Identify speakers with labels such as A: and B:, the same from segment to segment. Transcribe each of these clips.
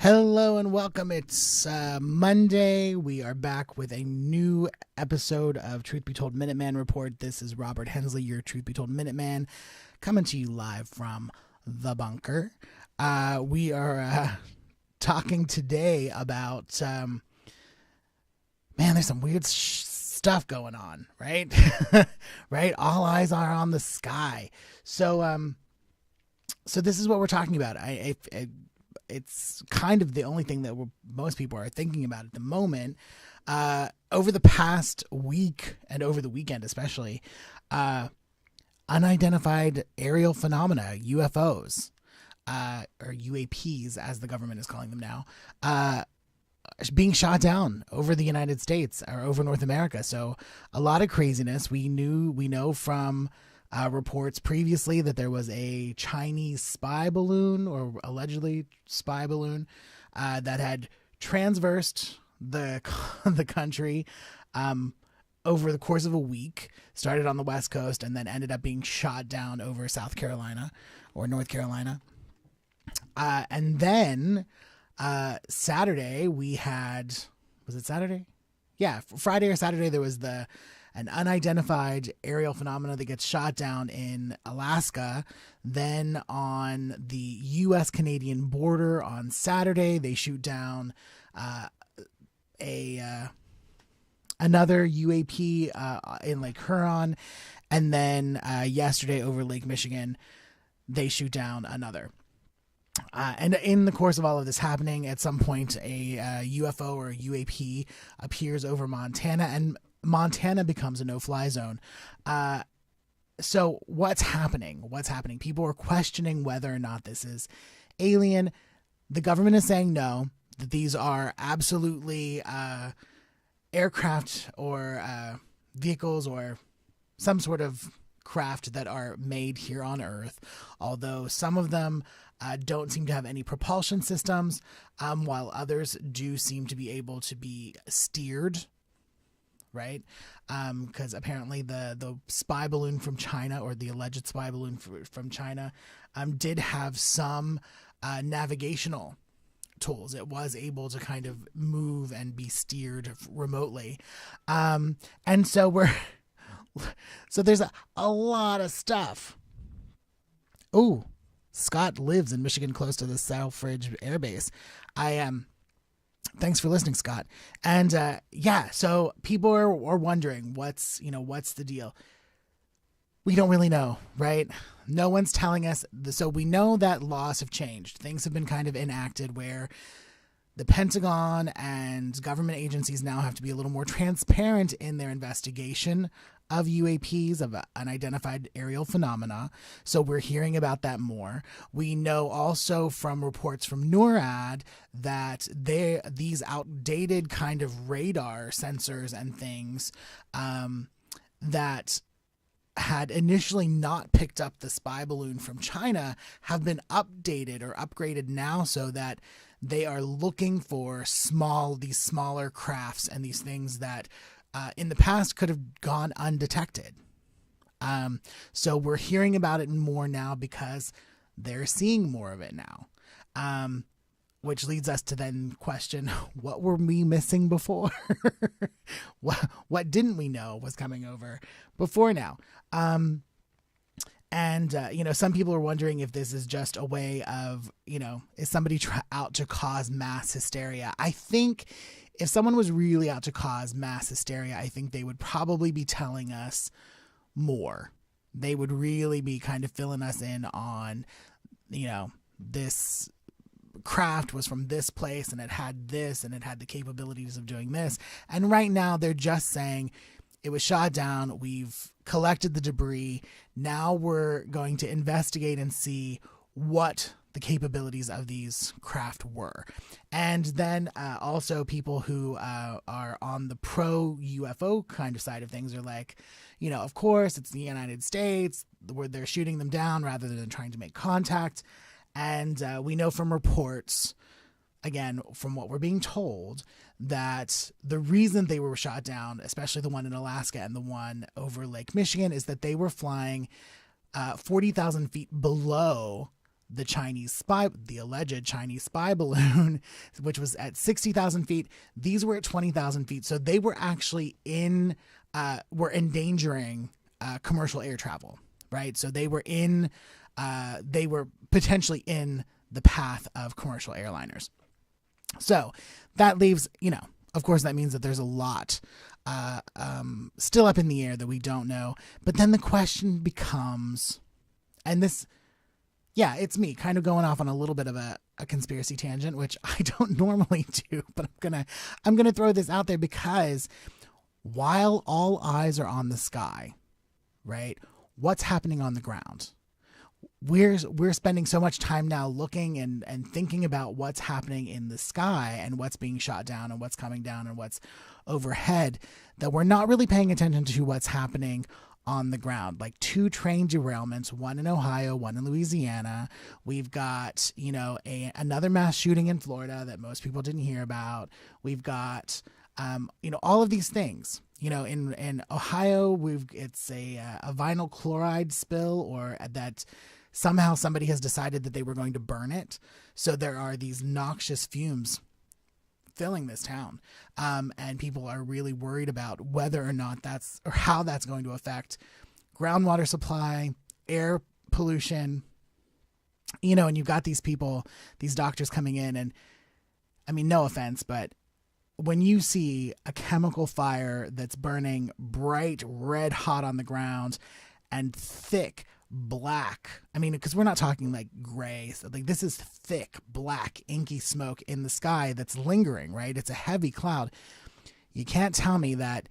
A: Hello and welcome. It's Monday. We are back with a new episode of Truth Be Told Minuteman Report. This is Robert Hensley, your Truth Be Told Minuteman, coming to you live from the bunker. We are talking today about, there's some weird stuff going on, right? Right? All eyes are on the sky. So this is what we're talking about. It's kind of the only thing that most people are thinking about at the moment. Over the past week and over the weekend especially, unidentified aerial phenomena, UFOs, or UAPs as the government is calling them now, being shot down over the United States or over North America. So a lot of craziness. We know from reports previously that there was a Chinese spy balloon, or allegedly spy balloon, that had transversed the country over the course of a week, started on the West Coast, and then ended up being shot down over South Carolina or North Carolina. And then Saturday we had, was it Saturday? Yeah, Friday or Saturday there was an unidentified aerial phenomena that gets shot down in Alaska. Then on the U.S.-Canadian border on Saturday, they shoot down another UAP in Lake Huron. And then yesterday over Lake Michigan, they shoot down another. And in the course of all of this happening, at some point a UFO or a UAP appears over Montana, and Montana becomes a no-fly zone. So what's happening? People are questioning whether or not this is alien. The government is saying no, that these are absolutely aircraft or vehicles or some sort of craft that are made here on Earth, although some of them don't seem to have any propulsion systems, while others do seem to be able to be steered, right? Because apparently the spy balloon from China, or the alleged spy balloon from China, did have some navigational tools. It was able to kind of move and be steered remotely. And so so there's a lot of stuff. Oh, Scott lives in Michigan, close to the Selfridge Air Base. Thanks for listening, Scott. And so people are wondering what's the deal. We don't really know, right? No one's telling us. So we know that laws have changed. Things have been kind of enacted where the Pentagon and government agencies now have to be a little more transparent in their investigation of UAPs, of unidentified aerial phenomena. So we're hearing about that more. We know also from reports from NORAD that these outdated kind of radar sensors and things that had initially not picked up the spy balloon from China have been updated or upgraded now, so that they are looking for these smaller crafts and these things that in the past could have gone undetected. So we're hearing about it more now because they're seeing more of it now, which leads us to then question, what were we missing before? What didn't we know was coming over before now? Some people are wondering if this is just a way of, is somebody out to cause mass hysteria? I think if someone was really out to cause mass hysteria, I think they would probably be telling us more. They would really be kind of filling us in on, this craft was from this place and it had this and it had the capabilities of doing this. And right now they're just saying it was shot down. We've collected the debris. Now we're going to investigate and see what the capabilities of these craft were. And then also people who are on the pro UFO kind of side of things are like, of course it's the United States where they're shooting them down rather than trying to make contact. And we know from reports, again, from what we're being told, that the reason they were shot down, especially the one in Alaska and the one over Lake Michigan, is that they were flying 40,000 feet below the alleged Chinese spy balloon, which was at 60,000 feet. These were at 20,000 feet. So they were actually were endangering commercial air travel, right? So they were potentially in the path of commercial airliners. So that leaves, of course, that means that there's a lot still up in the air that we don't know. But then the question becomes, and this, it's me kind of going off on a little bit of a conspiracy tangent, which I don't normally do, but I'm gonna throw this out there because while all eyes are on the sky, right? What's happening on the ground? We're spending so much time now looking and thinking about what's happening in the sky and what's being shot down and what's coming down and what's overhead that we're not really paying attention to what's happening on the ground. Like 2 train derailments, one in Ohio, one in Louisiana. We've got, another mass shooting in Florida that most people didn't hear about. We've got, all of these things. In Ohio, it's a vinyl chloride spill, or that somehow somebody has decided that they were going to burn it. So there are these noxious fumes filling this town. And people are really worried about whether or not how that's going to affect groundwater supply, air pollution, and you've got these people, these doctors coming in, and I mean, no offense, but when you see a chemical fire that's burning bright red hot on the ground and thick black, I mean, because we're not talking like gray, so like this is thick black inky smoke in the sky that's lingering, right? It's a heavy cloud. You can't tell me that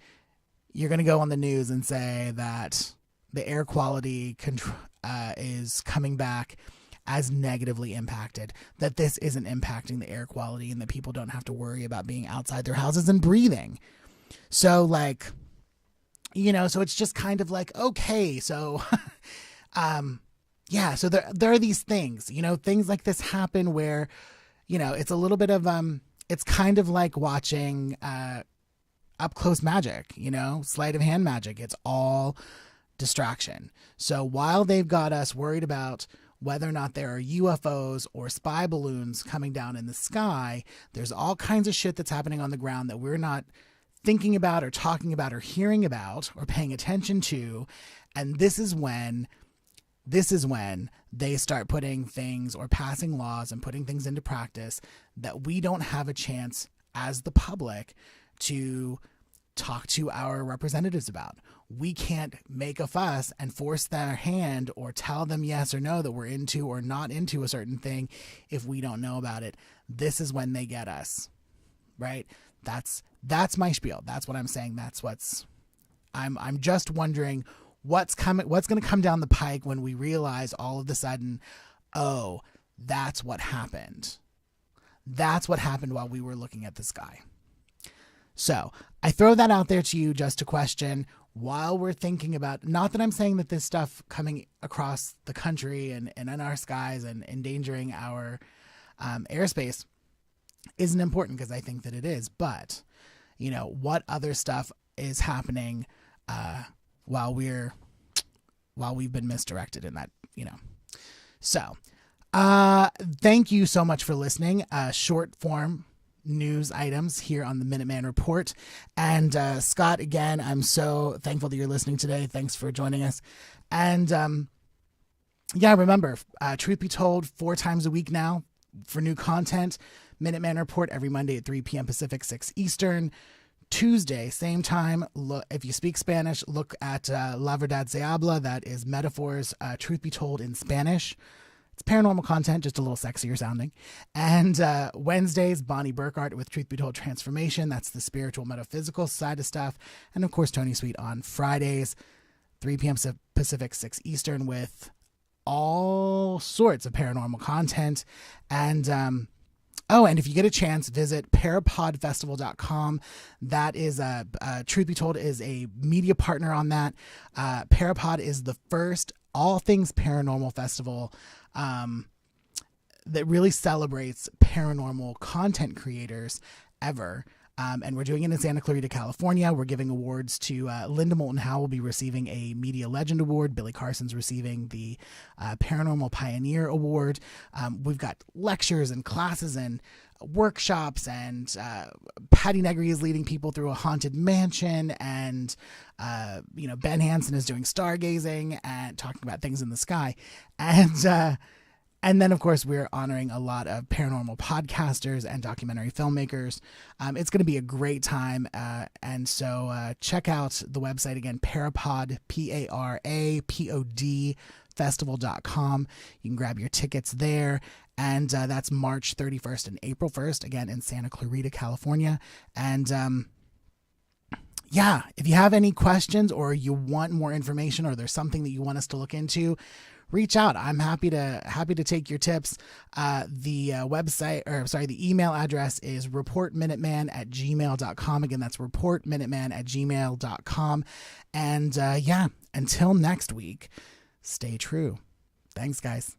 A: you're going to go on the news and say that the air quality is coming back as negatively impacted, that this isn't impacting the air quality and that people don't have to worry about being outside their houses and breathing. So like, so it's just kind of like, okay, so, so there are these things, things like this happen where, it's a little bit of, it's kind of like watching, up close magic, sleight of hand magic. It's all distraction. So while they've got us worried about whether or not there are UFOs or spy balloons coming down in the sky, there's all kinds of shit that's happening on the ground that we're not thinking about or talking about or hearing about or paying attention to. And this is when they start putting things or passing laws and putting things into practice that we don't have a chance as the public to talk to our representatives about. We can't make a fuss and force their hand or tell them yes or no that we're into or not into a certain thing if we don't know about it. This is when they get us, right? That's my spiel. That's what I'm saying. I'm just wondering what's going to come down the pike when we realize all of a sudden, oh, that's what happened. That's what happened while we were looking at the sky. So I throw that out there to you just to question while we're thinking about, not that I'm saying that this stuff coming across the country and in our skies and endangering our airspace isn't important, because I think that it is. But, what other stuff is happening while we've been misdirected in that, So thank you so much for listening. Short form news items here on the Minuteman Report. And Scott, again, I'm so thankful that you're listening today. Thanks for joining us. And remember, truth be told, 4 times a week now for new content. Minuteman Report every Monday at 3 p.m. Pacific, 6 Eastern. Tuesday, same time. If you speak Spanish, look at La Verdad Se Habla. That is Metaphors, Truth Be Told in Spanish. It's paranormal content, just a little sexier sounding. And Wednesdays, Bonnie Burkert with Truth Be Told Transformation. That's the spiritual, metaphysical side of stuff. And of course, Tony Sweet on Fridays, 3 p.m. Pacific, 6 Eastern, with all sorts of paranormal content. And and if you get a chance, visit parapodfestival.com. That is Truth Be Told is a media partner on that. Parapod is the first all things paranormal festival that really celebrates paranormal content creators ever. And we're doing it in Santa Clarita, California. We're giving awards to Linda Moulton Howe will be receiving a Media Legend Award. Billy Carson's receiving the Paranormal Pioneer Award. We've got lectures and classes and workshops, and Patty Negri is leading people through a haunted mansion, and Ben Hansen is doing stargazing and talking about things in the sky, and then, of course, we're honoring a lot of paranormal podcasters and documentary filmmakers. It's going to be a great time. And so check out the website again, Parapod, Parapod festival.com. You can grab your tickets there. And that's March 31st and April 1st, again, in Santa Clarita, California. And if you have any questions or you want more information or there's something that you want us to look into, reach out. I'm happy to take your tips. The email address is reportminuteman@gmail.com. Again, that's reportminuteman@gmail.com. And until next week, stay true. Thanks, guys.